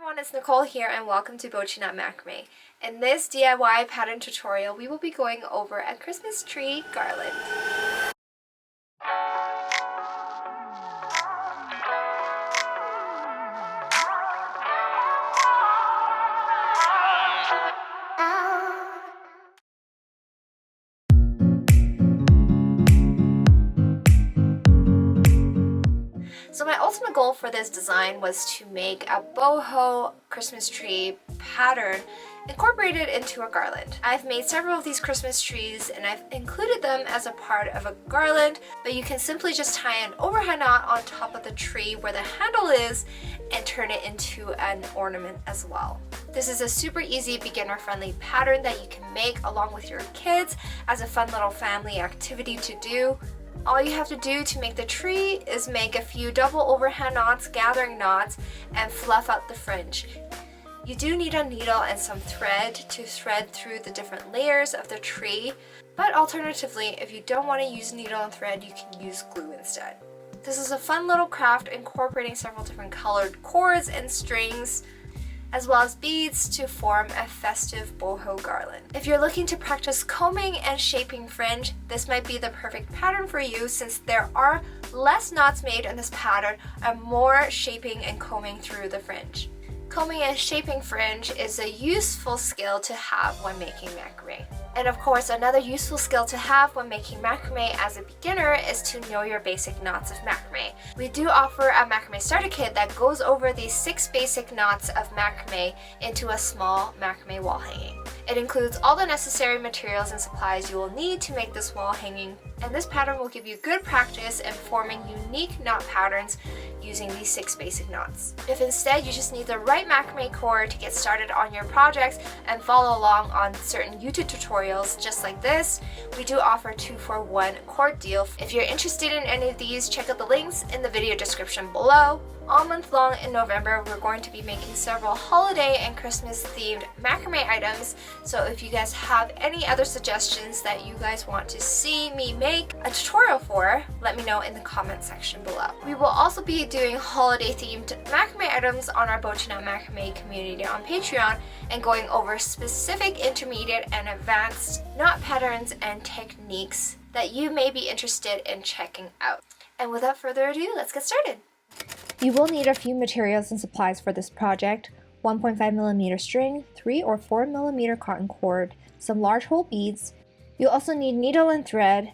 Everyone, it's Nicole here and welcome to Bochina Macrame. In this DIY pattern tutorial, we will be going over a Christmas tree garland. So my ultimate goal for this design was to make a boho Christmas tree pattern incorporated into a garland. I've made several of these Christmas trees and I've included them as a part of a garland, but you can simply just tie an overhand knot on top of the tree where the handle is and turn it into an ornament as well. This is a super easy beginner-friendly pattern that you can make along with your kids as a fun little family activity to do. All you have to do to make the tree is make a few double overhand knots, gathering knots, and fluff out the fringe. You do need a needle and some thread to thread through the different layers of the tree, but alternatively, if you don't want to use needle and thread, you can use glue instead. This is a fun little craft incorporating several different colored cords and strings, as well as beads to form a festive boho garland. If you're looking to practice combing and shaping fringe, this might be the perfect pattern for you since there are less knots made in this pattern and more shaping and combing through the fringe. Combing and shaping fringe is a useful skill to have when making macrame. And of course, another useful skill to have when making macrame as a beginner is to know your basic knots of macrame. We do offer a macrame starter kit that goes over these 6 basic knots of macrame into a small macrame wall hanging. It includes all the necessary materials and supplies you will need to make this wall hanging, and this pattern will give you good practice in forming unique knot patterns using these 6 basic knots. If instead you just need the right macrame cord to get started on your projects and follow along on certain YouTube tutorials just like this, we do offer a 2-for-1 cord deal. If you're interested in any of these, check out the links in the video description below. All month long in November, we're going to be making several holiday and Christmas themed macrame items, so if you guys have any other suggestions that you guys want to see me make a tutorial for, let me know in the comment section below. We will also be doing holiday themed macrame items on our Bochina Macrame community on Patreon and going over specific intermediate and advanced knot patterns and techniques that you may be interested in checking out. And without further ado, let's get started. You will need a few materials and supplies for this project: 1.5mm string, 3 or 4mm cotton cord, some large hole beads. You'll also need needle and thread,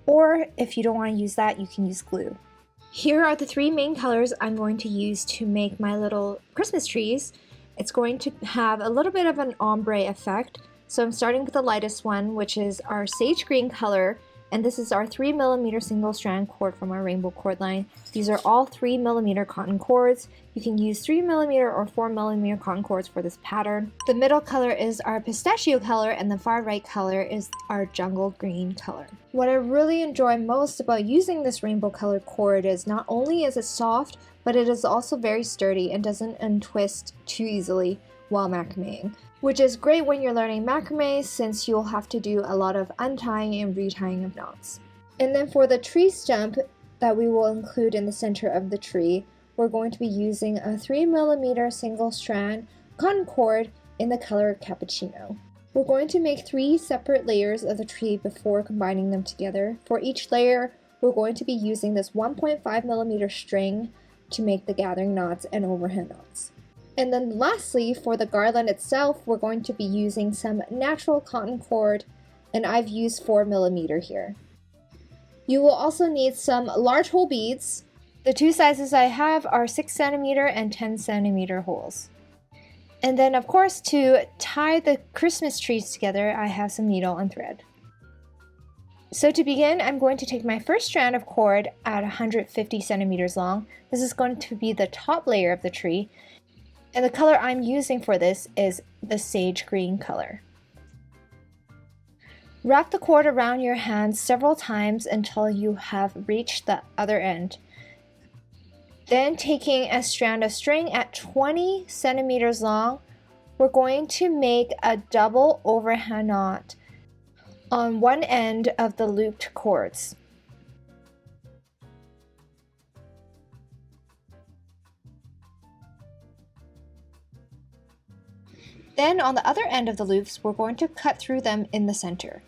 or if you don't want to use that, you can use glue. Here are the 3 main colors I'm going to use to make my little Christmas trees. It's going to have a little bit of an ombre effect, so I'm starting with the lightest one, which is our sage green color. And this is our 3mm single strand cord from our rainbow cord line. These are all 3mm cotton cords. You can use 3mm or 4mm cotton cords for this pattern. The middle color is our pistachio color and the far right color is our jungle green color. What I really enjoy most about using this rainbow colored cord is not only is it soft, but it is also very sturdy and doesn't untwist too easily while macrameing, which is great when you're learning macrame since you'll have to do a lot of untying and retying of knots. And then for the tree stump that we will include in the center of the tree, we're going to be using a 3mm single strand cotton cord in the color cappuccino. We're going to make 3 separate layers of the tree before combining them together. For each layer, we're going to be using this 1.5mm string to make the gathering knots and overhand knots. And then lastly, for the garland itself, we're going to be using some natural cotton cord, and I've used 4mm here. You will also need some large hole beads. The 2 sizes I have are 6cm and 10cm holes. And then of course, to tie the Christmas trees together, I have some needle and thread. So to begin, I'm going to take my first strand of cord at 150 centimeters long. This is going to be the top layer of the tree. And the color I'm using for this is the sage green color. Wrap the cord around your hands several times until you have reached the other end. Then taking a strand of string at 20 centimeters long, we're going to make a double overhand knot on one end of the looped cords. Then on the other end of the loops, we're going to cut through them in the center.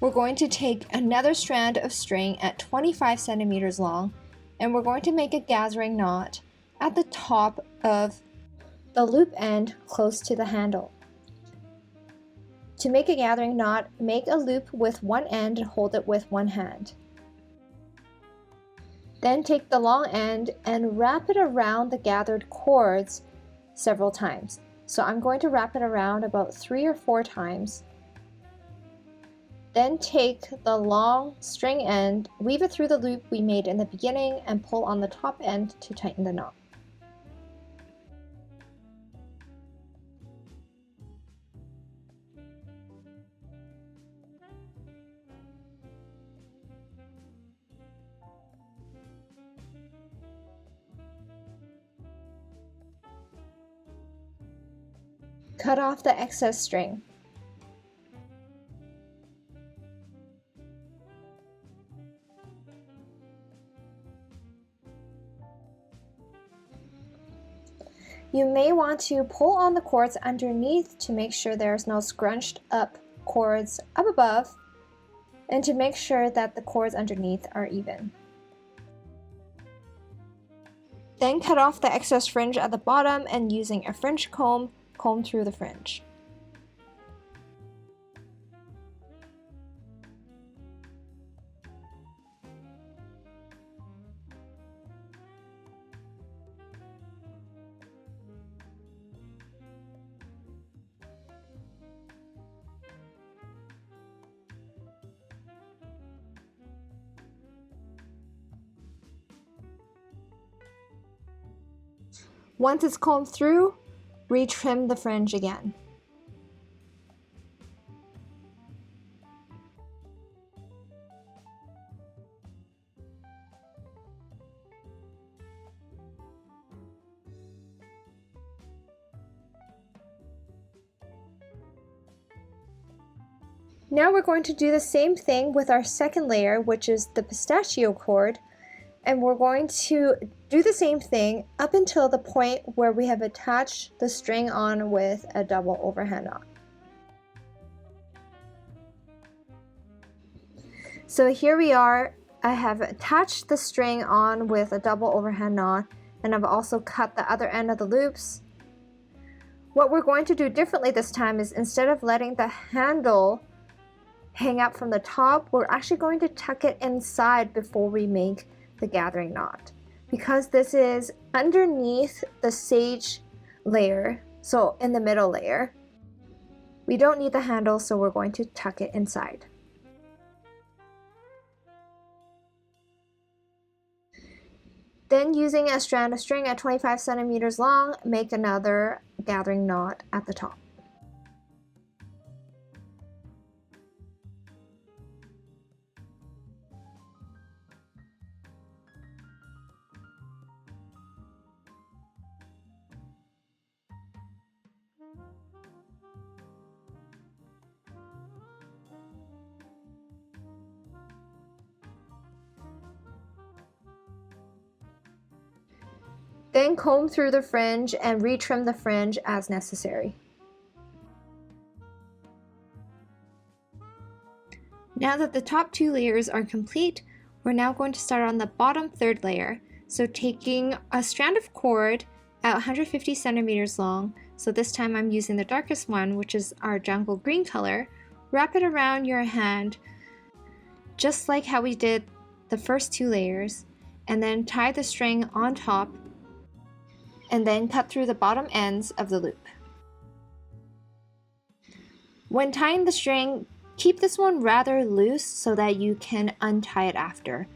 We're going to take another strand of string at 25 centimeters long, and we're going to make a gathering knot at the top of the loop end close to the handle. To make a gathering knot, make a loop with one end and hold it with one hand. Then take the long end and wrap it around the gathered cords several times. So I'm going to wrap it around about 3 or 4 times. Then take the long string end, weave it through the loop we made in the beginning, and pull on the top end to tighten the knot. Cut off the excess string. You may want to pull on the cords underneath to make sure there's no scrunched up cords up above, and to make sure that the cords underneath are even. Then cut off the excess fringe at the bottom and using a fringe comb, comb through the fringe. Once it's combed through, retrim the fringe again. Now we're going to do the same thing with our second layer, which is the pistachio cord, and we're going to do the same thing up until the point where we have attached the string on with a double overhand knot. So here we are. I have attached the string on with a double overhand knot, and I've also cut the other end of the loops. What we're going to do differently this time is, instead of letting the handle hang up from the top, we're actually going to tuck it inside before we make the gathering knot. Because this is underneath the sage layer, so in the middle layer, we don't need the handle, so we're going to tuck it inside. Then, using a strand of string at 25 centimeters long, make another gathering knot at the top. Then comb through the fringe and retrim the fringe as necessary. Now that the top 2 layers are complete, we're now going to start on the bottom 3rd layer. So taking a strand of cord at 150 centimeters long, so this time I'm using the darkest one, which is our jungle green color, wrap it around your hand just like how we did the first 2 layers, and then tie the string on top, and then cut through the bottom ends of the loop. When tying the string, keep this one rather loose so that you can untie it after.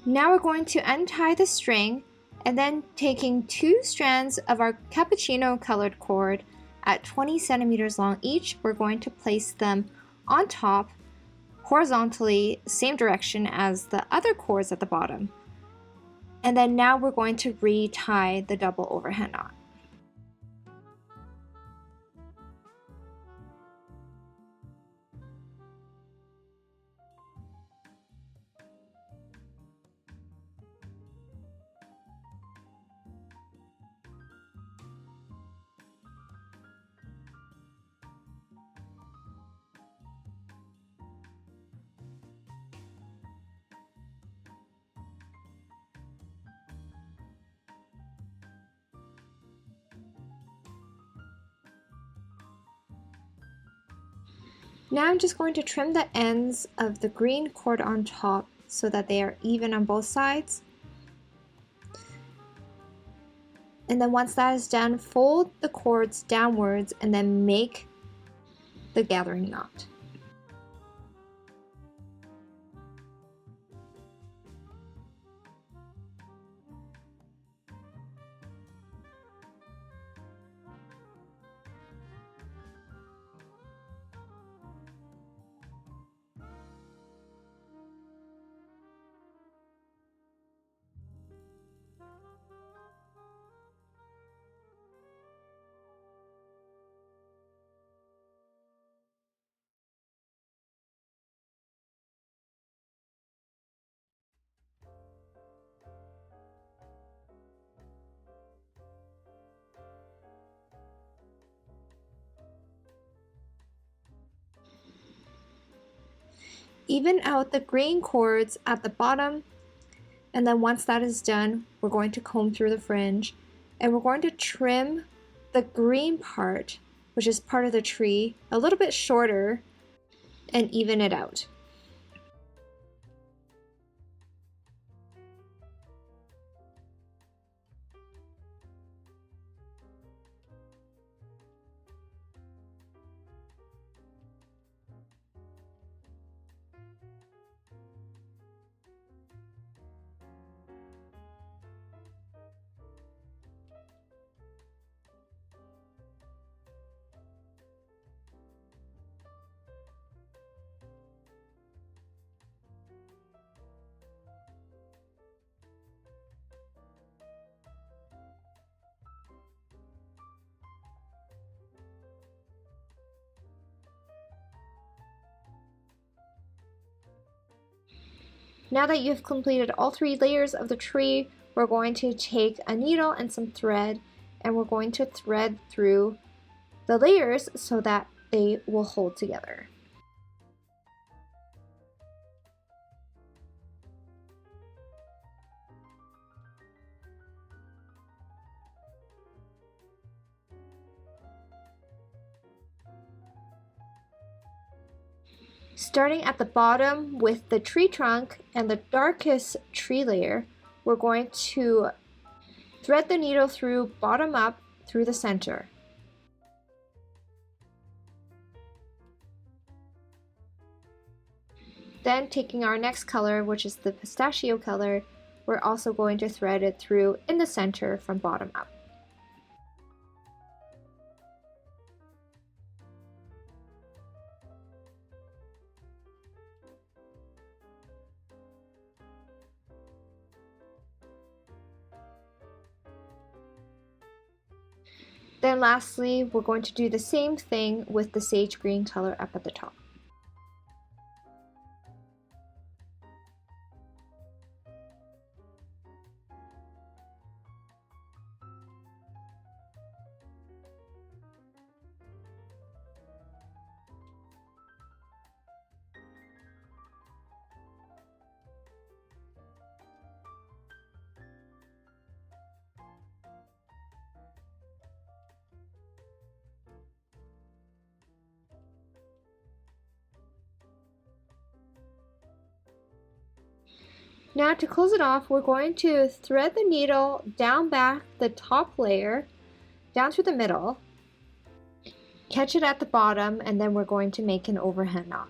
Now we're going to untie the string, and then taking 2 strands of our cappuccino colored cord at 20 centimeters long each, we're going to place them on top horizontally, same direction as the other cords at the bottom. And then now we're going to retie the double overhand knot. Now I'm just going to trim the ends of the green cord on top so that they are even on both sides. And then once that is done, fold the cords downwards and then make the gathering knot. Even out the green cords at the bottom, and then once that is done, we're going to comb through the fringe and we're going to trim the green part, which is part of the tree, a little bit shorter and even it out. Now that you've completed all 3 layers of the tree, we're going to take a needle and some thread and we're going to thread through the layers so that they will hold together. Starting at the bottom with the tree trunk and the darkest tree layer, we're going to thread the needle through bottom up through the center. Then taking our next color, which is the pistachio color, we're also going to thread it through in the center from bottom up. Then lastly, we're going to do the same thing with the sage green color up at the top. Now to close it off, we're going to thread the needle down back the top layer, down through the middle, catch it at the bottom, and then we're going to make an overhand knot.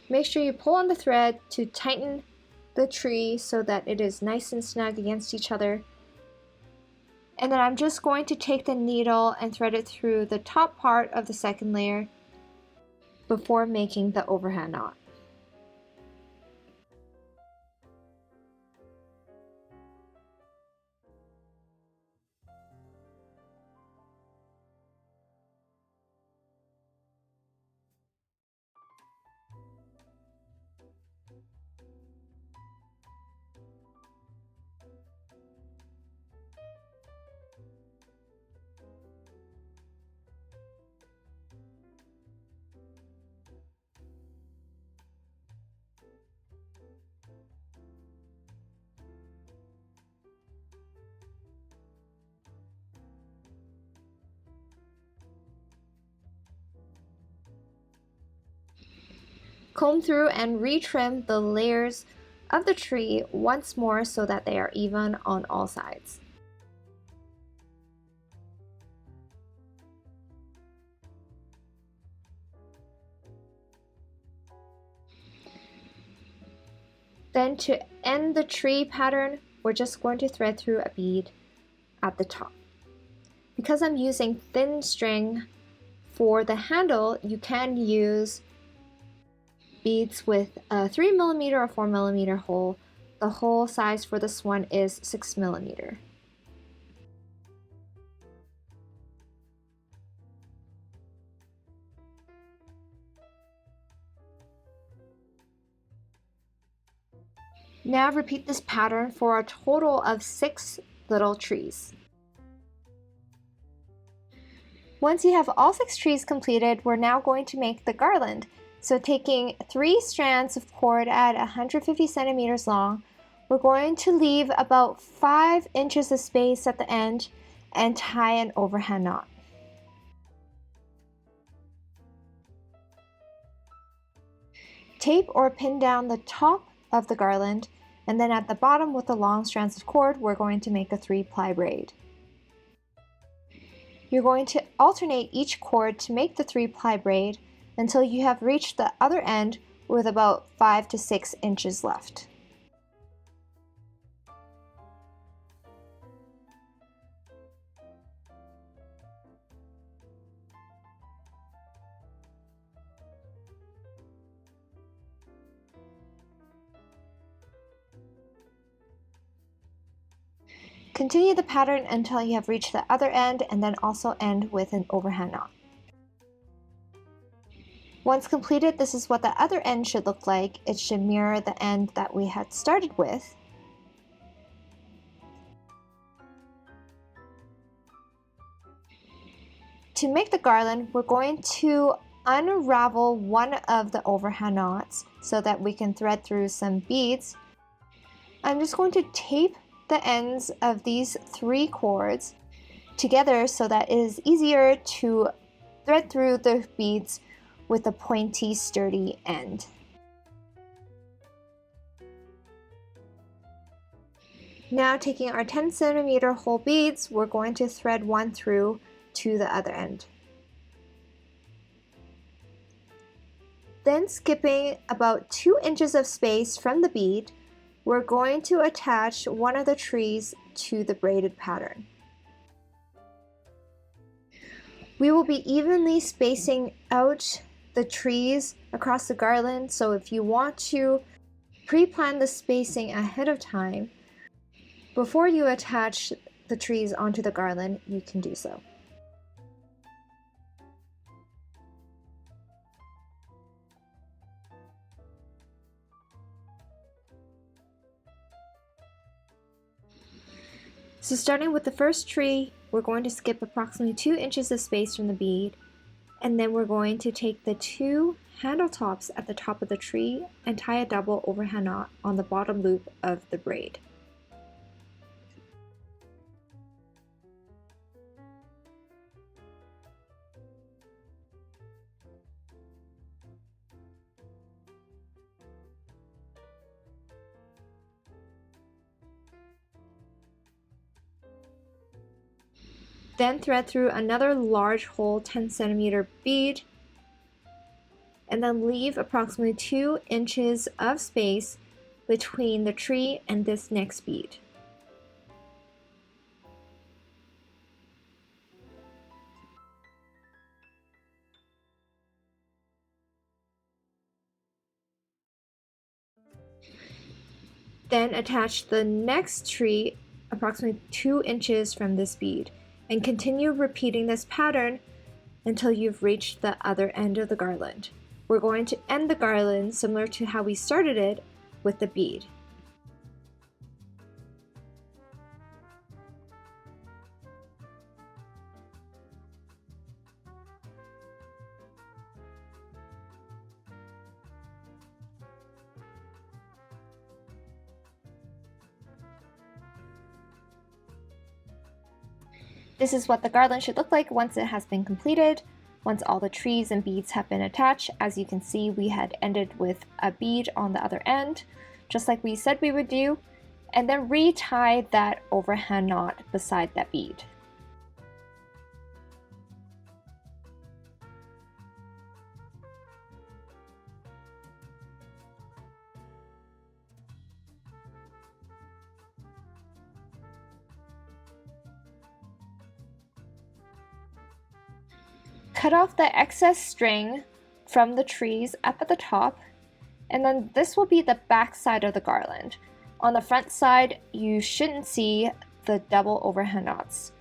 Make sure you pull on the thread to tighten the tree so that it is nice and snug against each other. And then I'm just going to take the needle and thread it through the top part of the second layer before making the overhand knot. Comb through and retrim the layers of the tree once more so that they are even on all sides. Then to end the tree pattern, we're just going to thread through a bead at the top. Because I'm using thin string for the handle, you can use beads with a 3mm or 4mm hole. The hole size for this one is 6mm. Now repeat this pattern for a total of 6 little trees. Once you have all 6 trees completed, we're now going to make the garland. So taking 3 strands of cord at 150 centimeters long, we're going to leave about 5 inches of space at the end and tie an overhand knot. Tape or pin down the top of the garland, and then at the bottom with the long strands of cord, we're going to make a 3-ply braid. You're going to alternate each cord to make the 3-ply braid until you have reached the other end with about 5 to 6 inches left. Continue the pattern until you have reached the other end and then also end with an overhand knot. Once completed, this is what the other end should look like. It should mirror the end that we had started with. To make the garland, we're going to unravel one of the overhand knots so that we can thread through some beads. I'm just going to tape the ends of these 3 cords together so that it is easier to thread through the beads with a pointy, sturdy end. Now taking our 10 centimeter whole beads, we're going to thread one through to the other end. Then skipping about 2 inches of space from the bead, we're going to attach one of the trees to the braided pattern. We will be evenly spacing out the trees across the garland, so if you want to pre-plan the spacing ahead of time, before you attach the trees onto the garland, you can do so. So starting with the first tree, we're going to skip approximately 2 inches of space from the bead, and then we're going to take the 2 handle tops at the top of the tree and tie a double overhand knot on the bottom loop of the braid. Then thread through another large hole 10 centimeter bead and then leave approximately 2 inches of space between the tree and this next bead. Then attach the next tree approximately 2 inches from this bead and continue repeating this pattern until you've reached the other end of the garland. We're going to end the garland similar to how we started it with the bead. This is what the garland should look like once it has been completed. Once all the trees and beads have been attached, as you can see, we had ended with a bead on the other end, just like we said we would do, and then retie that overhand knot beside that bead. Cut off the excess string from the trees up at the top, and then this will be the back side of the garland. On the front side, you shouldn't see the double overhand knots.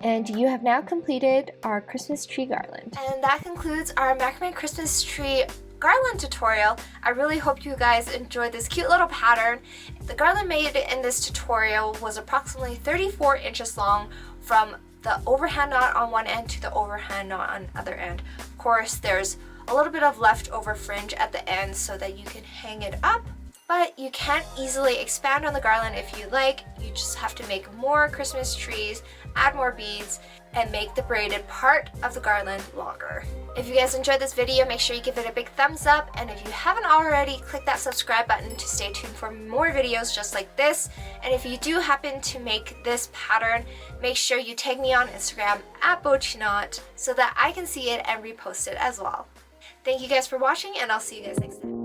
And you have now completed our Christmas tree garland. And that concludes our macrame Christmas tree garland tutorial. I really hope you guys enjoyed this cute little pattern. The garland made in this tutorial was approximately 34 inches long from the overhand knot on one end to the overhand knot on the other end. Of course, there's a little bit of leftover fringe at the end so that you can hang it up. But you can easily expand on the garland if you like. You just have to make more Christmas trees, add more beads, and make the braided part of the garland longer. If you guys enjoyed this video, make sure you give it a big thumbs up, and if you haven't already, click that subscribe button to stay tuned for more videos just like this. And if you do happen to make this pattern, make sure you tag me on Instagram at bohochinot so that I can see it and repost it as well. Thank you guys for watching, and I'll see you guys next time.